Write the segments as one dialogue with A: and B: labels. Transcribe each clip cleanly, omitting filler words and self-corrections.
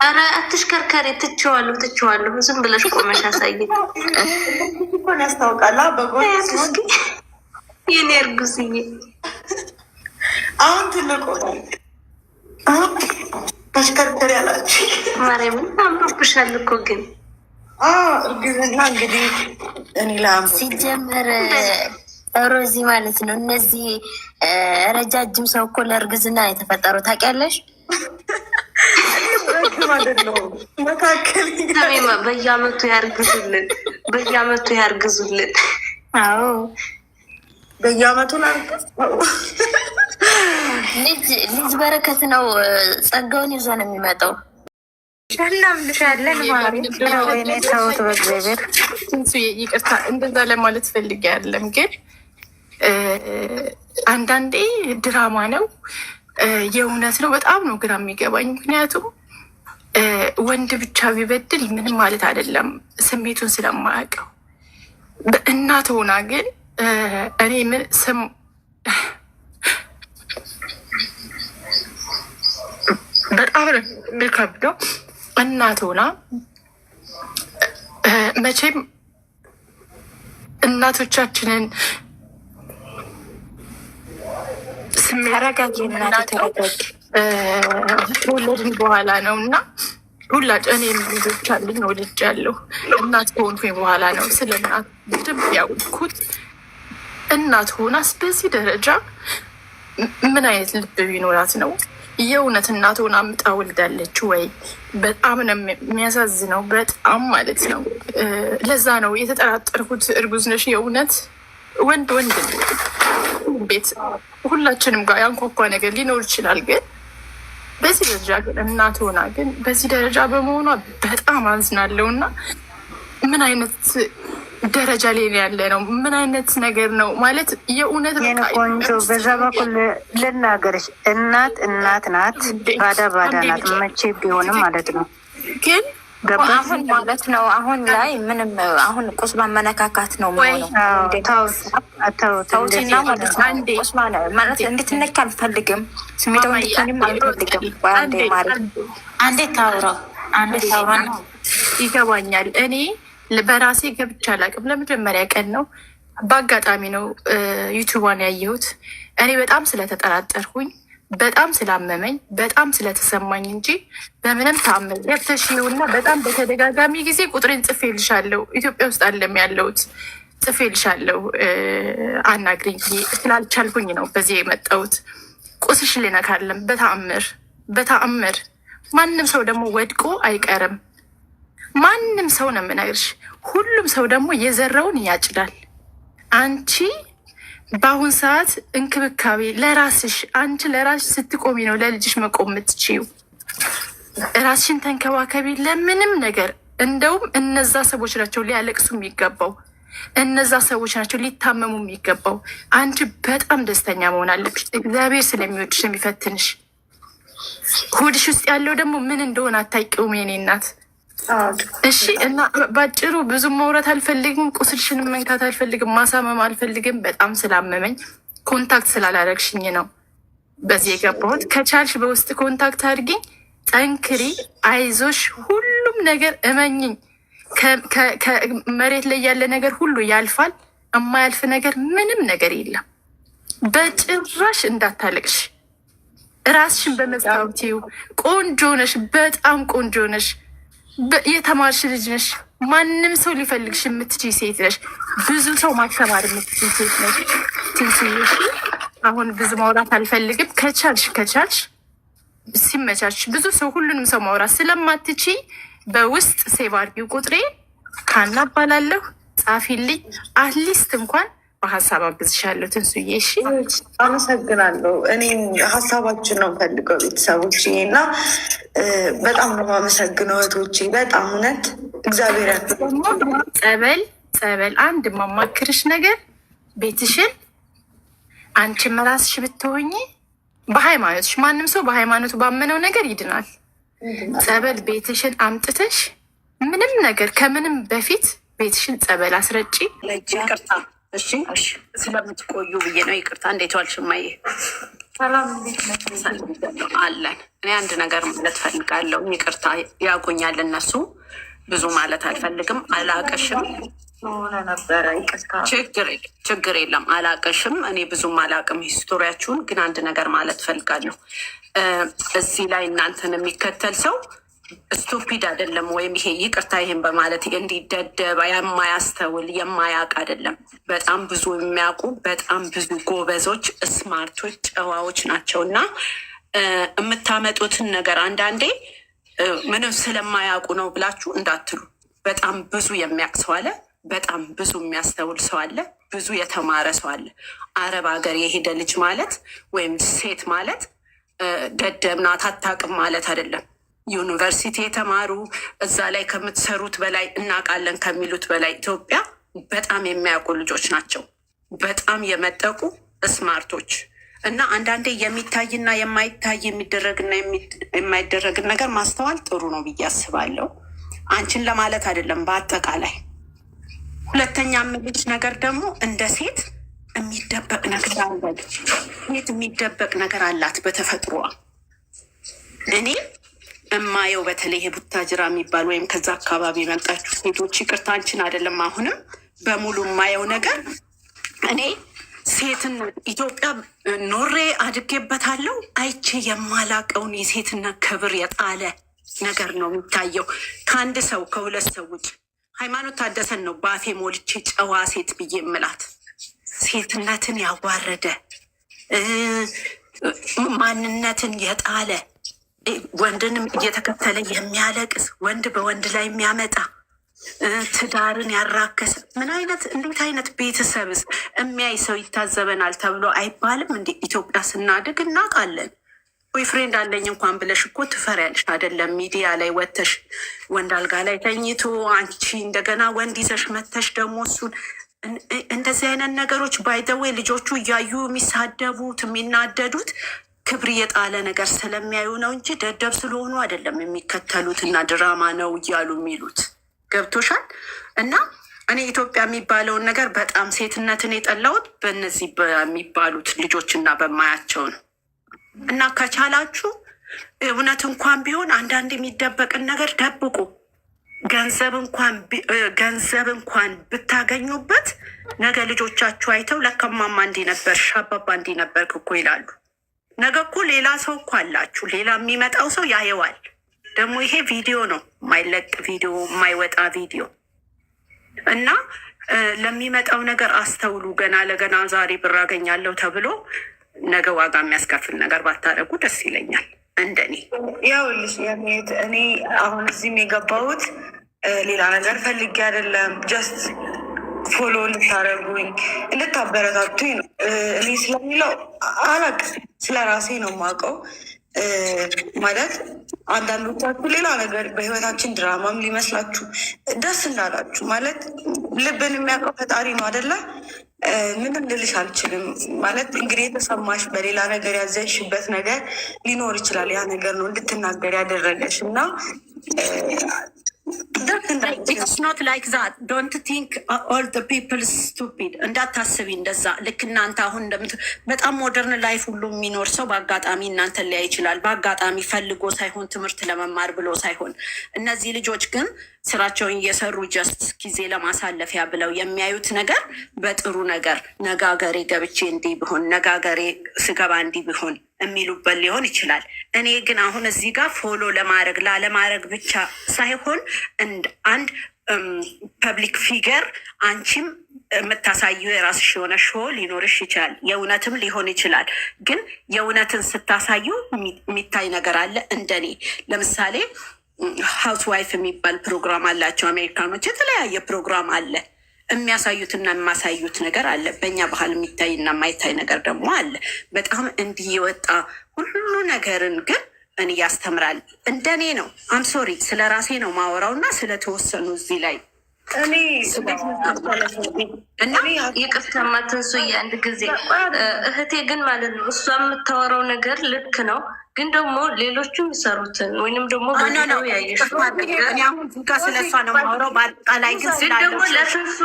A: ኧረ አትሽከርከሪ፣ ትቼዋለሁ። ዝም ብለሽ ቆመሽ አሳይኝ።
B: እኮን ያስታውቃል።
A: የኔ እርጉዝዬ
B: አሁን ትልቁ ተሽከርከሪ ያላችሁ
A: ማርያምን አምሮብሻል እኮ ግን
B: እርግዝና እንግዲህ እኔ
C: ሲጀመር ሮዚ ማለት ነው። እነዚህ ረጃጅም ሰው እኮ ለእርግዝና የተፈጠሩ ታውቂያለሽ?
B: መካከል
A: በየአመቱ ያርግዙልን።
C: አዎ
B: በየአመቱ ላርግዝ።
C: ልጅ በረከት ነው። ጸጋውን ይዞ ነው የሚመጣው።
D: እናምንሻለን ወይኔ ተውት፣ በእግዚአብሔር ይቅርታ። እንደዛ ለማለት ፈልጌ አይደለም፣ ግን አንዳንዴ ድራማ ነው የእውነት ነው። በጣም ነው ግራ የሚገባኝ። ምክንያቱም ወንድ ብቻ ቢበድል ምንም ማለት አይደለም፣ ስሜቱን ስለማያውቀው። እናት ሆና ግን እኔ ስም በጣም ነው የሚከብደው። እናት ሆና መቼም እናቶቻችንን ወለድን በኋላ ነው እና እኔም ልጆች አሉኝ፣ ወልጃለሁ። እናት ከሆንኩኝ በኋላ ነው ስለ እናት በደንብ ያውቅኩት። እናት ሆናስ በዚህ ደረጃ ምን አይነት ልብ ቢኖራት ነው? የእውነት እናት ሆና አምጣ ወልዳለች ወይ? በጣም ነው የሚያሳዝነው፣ በጣም ማለት ነው። ለዛ ነው የተጠራጠርኩት። እርጉዝ ነሽ? የእውነት ወንድ ቤት ሁላችንም ጋር ያንኳኳ ነገር ሊኖር ይችላል፣ ግን በዚህ ደረጃ ግን እናት ሆና ግን በዚህ ደረጃ በመሆኗ በጣም አዝናለሁ። እና ምን አይነት ደረጃ ላይ ያለ ነው? ምን አይነት ነገር ነው ማለት የእውነት ቆንጆ። በዛ በኩል ልናገርሽ፣ እናት ናት፣ ባዳ ናት፣ መቼ ቢሆንም ማለት ነው።
C: ግን አሁን ማለት ነው አሁን ላይ ምንም አሁን ቁስማ መነካካት ነው ማለት እንድትነካ አልፈልግም። ስሜታው እንድትሆንም አልፈልግም። አንዴ ታውራ ነው
D: ይገባኛል። እኔ በራሴ ገብቼ አላውቅም። ለመጀመሪያ ቀን ነው፣ በአጋጣሚ ነው ዩቱቧን ያየሁት። እኔ በጣም ስለተጠራጠርኩኝ፣ በጣም ስላመመኝ፣ በጣም ስለተሰማኝ እንጂ በምንም ተአምር ገብተሽውና በጣም በተደጋጋሚ ጊዜ ቁጥሬን ጽፌልሻለሁ። ኢትዮጵያ ውስጥ አለም ያለሁት ጽፌልሻለሁ፣ አናግሪኝ ስላልቻልኩኝ ነው በዚህ የመጣሁት። ቁስሽ ልነካለም በተአምር ማንም ሰው ደግሞ ወድቆ አይቀርም። ማንም ሰው ነው የምነግርሽ። ሁሉም ሰው ደግሞ የዘራውን ያጭዳል። አንቺ በአሁን ሰዓት እንክብካቤ ለራስሽ፣ አንቺ ለራስሽ ስትቆሚ ነው ለልጅሽ መቆም የምትችይው። ራስሽን ተንከባከቢ ለምንም ነገር። እንደውም እነዛ ሰዎች ናቸው ሊያለቅሱ የሚገባው፣ እነዛ ሰዎች ናቸው ሊታመሙ የሚገባው። አንቺ በጣም ደስተኛ መሆን አለብሽ። እግዚአብሔር ስለሚወድሽ የሚፈትንሽ። ሆድሽ ውስጥ ያለው ደግሞ ምን እንደሆነ አታውቂውም የኔ እናት። እሺ። እና ባጭሩ ብዙ መውራት አልፈልግም። ቁስልሽንም መንካት አልፈልግም። ማሳመም አልፈልግም። በጣም ስላመመኝ ኮንታክት ስላላረግሽኝ ነው በዚህ የገባሁት። ከቻልሽ በውስጥ ኮንታክት አድርጊኝ። ጠንክሪ፣ አይዞሽ፣ ሁሉም ነገር እመኝኝ። መሬት ላይ ያለ ነገር ሁሉ ያልፋል። የማያልፍ ነገር ምንም ነገር የለም። በጭራሽ እንዳታለቅሽ። ራስሽን በመስታወት ቆንጆ ነሽ፣ በጣም ቆንጆ ነሽ። የተማርሽ ልጅ ነሽ። ማንም ሰው ሊፈልግሽ የምትችይ ሴት ነሽ። ብዙ ሰው ማስተማር የምትችይ ሴት ነሽ። ትንሽዬሽ አሁን ብዙ ማውራት አልፈልግም። ከቻልሽ ሲመቻች ብዙ ሰው ሁሉንም ሰው ማውራት ስለማትችይ በውስጥ ሴቭ አድርጊው። ቁጥሬ ካና እባላለሁ። ጻፊልኝ። አትሊስት እንኳን በሀሳብ አግዝሻለሁ። ትንሱዬ እሺ፣
B: አመሰግናለሁ። እኔም ሀሳባችን ነው ፈልገው ቤተሰቦች እና በጣም ነው የማመሰግነው እህቶቼ። በጣም እውነት እግዚአብሔር
D: ጸበል አንድ የማማክርሽ ነገር ቤትሽን አንቺም ራስሽ ብትሆኚ በሃይማኖትሽ፣ ማንም ሰው በሃይማኖቱ ባመነው ነገር ይድናል። ጸበል ቤትሽን አምጥተሽ ምንም ነገር ከምንም በፊት ቤትሽን ጸበል አስረጪ።
A: ይቅርታ እሺ፣ ስለምትቆዩ ብዬ ነው። ይቅርታ። እንዴት ዋልሽ እማዬ?
E: አለን። እኔ አንድ ነገር ማለት ፈልጋለሁ። ይቅርታ ያውቁኛል እነሱ፣ ብዙ ማለት አልፈልግም። አላቅሽም፣ ችግር የለም። አላቅሽም፣ እኔ ብዙም አላቅም ሂስቶሪያችሁን። ግን አንድ ነገር ማለት ፈልጋለሁ። እዚህ ላይ እናንተን የሚከተል ሰው ስቱፒድ አይደለም፣ ወይም ይሄ ይቅርታ ይሄን በማለት እንዲደደብ የማያስተውል የማያውቅ አይደለም። በጣም ብዙ የሚያውቁ በጣም ብዙ ጎበዞች፣ ስማርቶች፣ ጨዋዎች ናቸው እና የምታመጡትን ነገር አንዳንዴ ምንም ስለማያውቁ ነው ብላችሁ እንዳትሉ። በጣም ብዙ የሚያውቅ ሰው አለ። በጣም ብዙ የሚያስተውል ሰው አለ። ብዙ የተማረ ሰው አለ። አረብ ሀገር የሄደ ልጅ ማለት ወይም ሴት ማለት ደደብ ናት አታውቅም ማለት አይደለም። ዩኒቨርሲቲ የተማሩ እዛ ላይ ከምትሰሩት በላይ እናውቃለን ከሚሉት በላይ ኢትዮጵያ በጣም የሚያውቁ ልጆች ናቸው። በጣም የመጠቁ ስማርቶች እና አንዳንዴ የሚታይና የማይታይ የሚደረግና የማይደረግን ነገር ማስተዋል ጥሩ ነው ብዬ አስባለሁ። አንቺን ለማለት አይደለም በአጠቃላይ። ሁለተኛ የምልሽ ነገር ደግሞ እንደ ሴት የሚደበቅ ነገር አለ። ሴት የሚደበቅ ነገር አላት በተፈጥሮዋ። እኔ እማየው በተለይ የቡታጅራ የሚባል ወይም ከዛ አካባቢ የመጣችሁ ሴቶች ይቅርታ አንቺን አይደለም አሁንም በሙሉ የማየው ነገር እኔ ሴትነት ኢትዮጵያ ኖሬ አድጌበታለሁ አይቼ የማላቀውን የሴትነት ክብር የጣለ ነገር ነው የሚታየው። ከአንድ ሰው ከሁለት ሰው ውጭ ሃይማኖት ታደሰን ነው በአፌ ሞልቼ ጨዋ ሴት ብዬ የምላት። ሴትነትን ያዋረደ ማንነትን የጣለ ወንድንም እየተከተለ የሚያለቅስ ወንድ በወንድ ላይ የሚያመጣ ትዳርን ያራከሰ ምን አይነት እንዴት አይነት ቤተሰብስ የሚያይ ሰው ይታዘበናል ተብሎ አይባልም እንዴ? ኢትዮጵያ ስናድግ እናውቃለን። ቦይፍሬንድ አለኝ እንኳን ብለሽ እኮ ትፈሪያለሽ አይደለም? ሚዲያ ላይ ወተሽ ወንድ አልጋ ላይ ተኝቶ አንቺ እንደገና ወንድ ይዘሽ መተሽ ደግሞ እሱን እንደዚህ አይነት ነገሮች ባይዘዌ ልጆቹ እያዩ የሚሳደቡት የሚናደዱት ክብር የጣለ ነገር ስለሚያዩ ነው እንጂ ደደብ ስለሆኑ አይደለም የሚከተሉት እና ድራማ ነው እያሉ የሚሉት። ገብቶሻል? እና እኔ ኢትዮጵያ የሚባለውን ነገር በጣም ሴትነትን የጠላሁት በእነዚህ በሚባሉት ልጆች እና በማያቸው ነው። እና ከቻላችሁ እውነት እንኳን ቢሆን አንዳንድ የሚደበቅን ነገር ደብቁ። ገንዘብ እንኳን ብታገኙበት ነገ ልጆቻችሁ አይተው ለከማማ እንዲህ ነበርሽ አባባ እንዲህ ነበርክ እኮ ይላሉ። ነገ እኮ ሌላ ሰው እኮ አላችሁ። ሌላ የሚመጣው ሰው ያየዋል። ደግሞ ይሄ ቪዲዮ ነው፣ የማይለቅ ቪዲዮ፣ የማይወጣ ቪዲዮ እና ለሚመጣው ነገር አስተውሉ። ገና ለገና ዛሬ ብር አገኛለሁ ተብሎ ነገ ዋጋ የሚያስከፍል ነገር ባታደርጉ ደስ ይለኛል። እንደኔ
B: ያውልሽ የሚሄድ እኔ አሁን እዚህም የገባሁት ሌላ ነገር ፈልጌ አይደለም። ጀስት ፎሎ ልታደርጉኝ ልታበረታቱኝ ነው። እኔ ስለሚለው አላቅም፣ ስለ ራሴ ነው የማውቀው። ማለት አንዳንዶቻችሁ ሌላ ነገር በህይወታችን ድራማም ሊመስላችሁ ደስ እንዳላችሁ፣ ማለት ልብን የሚያውቀው ፈጣሪ ነው አይደለ? ምንም ልልሽ አልችልም። ማለት እንግዲህ የተሰማሽ በሌላ ነገር ያዘንሽበት ነገር ሊኖር ይችላል። ያ ነገር ነው እንድትናገር ያደረገሽ እና
E: ኢትስ ኖት ላይክ ዛት ዶንት ቲንክ ኦል ዘ ፒፕል ስቱፒድ። እንዳታስቢ እንደዛ። ልክ እናንተ አሁን በጣም ሞደርን ላይፍ ሁሉ የሚኖር ሰው በአጋጣሚ እናንተ ሊያይ ይችላል። በአጋጣሚ ፈልጎ ሳይሆን ትምህርት ለመማር ብሎ ሳይሆን። እነዚህ ልጆች ግን ስራቸውን እየሰሩ ጀስት ጊዜ ለማሳለፊያ ብለው የሚያዩት ነገር በጥሩ ነገር ነጋገሬ ገብቼ እንዲህ ቢሆን ነጋገሬ ስገባ እንዲህ ቢሆን የሚሉበት ሊሆን ይችላል። እኔ ግን አሁን እዚህ ጋር ፎሎ ለማድረግ ላለማድረግ ብቻ ሳይሆን አንድ ፐብሊክ ፊገር አንቺም የምታሳየው የራስሽ የሆነ ሾው ሊኖርሽ ይችላል። የእውነትም ሊሆን ይችላል። ግን የእውነትን ስታሳዩ የሚታይ ነገር አለ። እንደኔ ለምሳሌ ሀውስ ዋይፍ የሚባል ፕሮግራም አላቸው አሜሪካኖች። የተለያየ ፕሮግራም አለ። የሚያሳዩትና የማሳዩት ነገር አለ። በእኛ ባህል የሚታይና የማይታይ ነገር ደግሞ አለ። በጣም እንዲህ የወጣ ሁሉ ነገርን ግን እኔ ያስተምራል። እንደኔ ነው። አምሶሪ ስለ ራሴ ነው ማወራው እና ስለተወሰኑ እዚህ ላይ
A: እና ይቅርታ ማትንሱ አንድ ጊዜ እህቴ ግን ማለት ነው እሷ የምታወራው ነገር ልክ ነው። ግን ደግሞ ሌሎቹ የሚሰሩትን ወይንም ደግሞ ያየሽ
E: አሁን ጋ ስለሷ ነው የማወራው። በአጠቃላይ ግን
A: ደግሞ ለትንሱ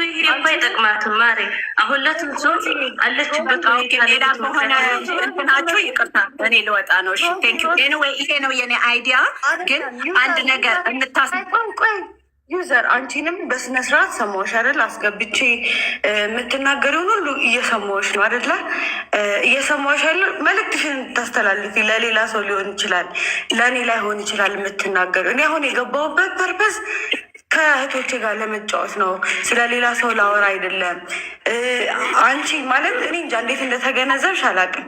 A: ይሄ እኮ አይጠቅማትም ማሬ። አሁን ለትንሱ አለችበት
E: ሌላ ከሆነ እንትናችሁ ይቅርታ፣ እኔ ልወጣ ነው። እሺ ቴንኪው። ኤኒዌይ ይሄ ነው የኔ አይዲያ። ግን አንድ ነገር
B: ቆይ ዩዘር አንቺንም በስነስርዓት ሰማዎች አይደል? አስገብቼ የምትናገሪውን ሁሉ እየሰማዎች ነው አይደለ? እየሰማዎች ያለ መልእክትሽን እንድታስተላልፊ ለሌላ ሰው ሊሆን ይችላል፣ ለእኔ ላይሆን ይችላል የምትናገሪው። እኔ አሁን የገባሁበት ፐርፐስ ከእህቶቼ ጋር ለመጫወት ነው፣ ስለ ሌላ ሰው ላወራ አይደለም። አንቺ ማለት እኔ እንጃ እንዴት እንደተገነዘብሽ አላውቅም።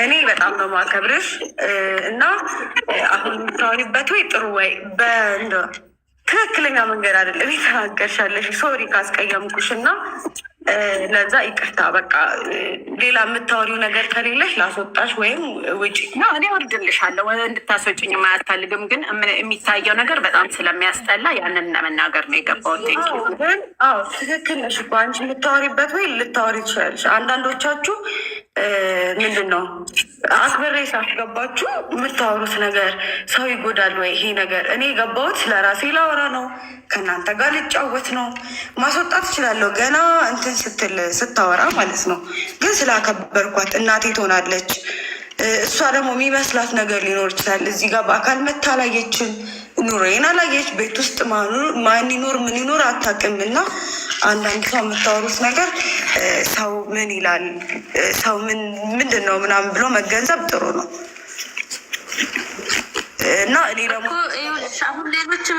B: እኔ በጣም ነው ማከብርሽ እና አሁን የምታወሪበት ወይ ጥሩ ወይ ትክክለኛ መንገድ አይደለም የተናገርሻለሽ። ሶሪ ካስቀየምኩሽ እና ለዛ ይቅርታ። በቃ ሌላ የምታወሪው ነገር ከሌለሽ ላስወጣሽ ወይም ውጪ።
E: እኔ ወርድልሻለሁ፣ እንድታስወጭኝ አያስፈልግም። ግን የሚታየው ነገር በጣም ስለሚያስጠላ ያንን ለመናገር ነው የገባሁት።
B: ትክክል ነሽ እኮ አንቺ የምታወሪበት ወይ ልታወሪ ትችላለሽ። አንዳንዶቻችሁ ምንድን ነው አክብሬ ሳስገባችሁ የምታወሩት ነገር ሰው ይጎዳል ወይ? ይሄ ነገር እኔ የገባሁት ለራሴ ላወራ ነው፣ ከእናንተ ጋር ልጫወት ነው። ማስወጣት እችላለሁ ገና እንትን ስታወራ ማለት ነው። ግን ስላከበርኳት እናቴ ትሆናለች። እሷ ደግሞ የሚመስላት ነገር ሊኖር ይችላል። እዚህ ጋር በአካል መታ አላየችን፣ ኑሮዬን አላየች። ቤት ውስጥ ማን ይኖር ምን ይኖር አታውቅም። እና አንዳንድ ሰው የምታወሩት ነገር ሰው ምን ይላል፣ ሰው ምንድን ነው ምናምን ብሎ መገንዘብ ጥሩ ነው። እና እኔ ደግሞ
A: አሁን ሌሎችም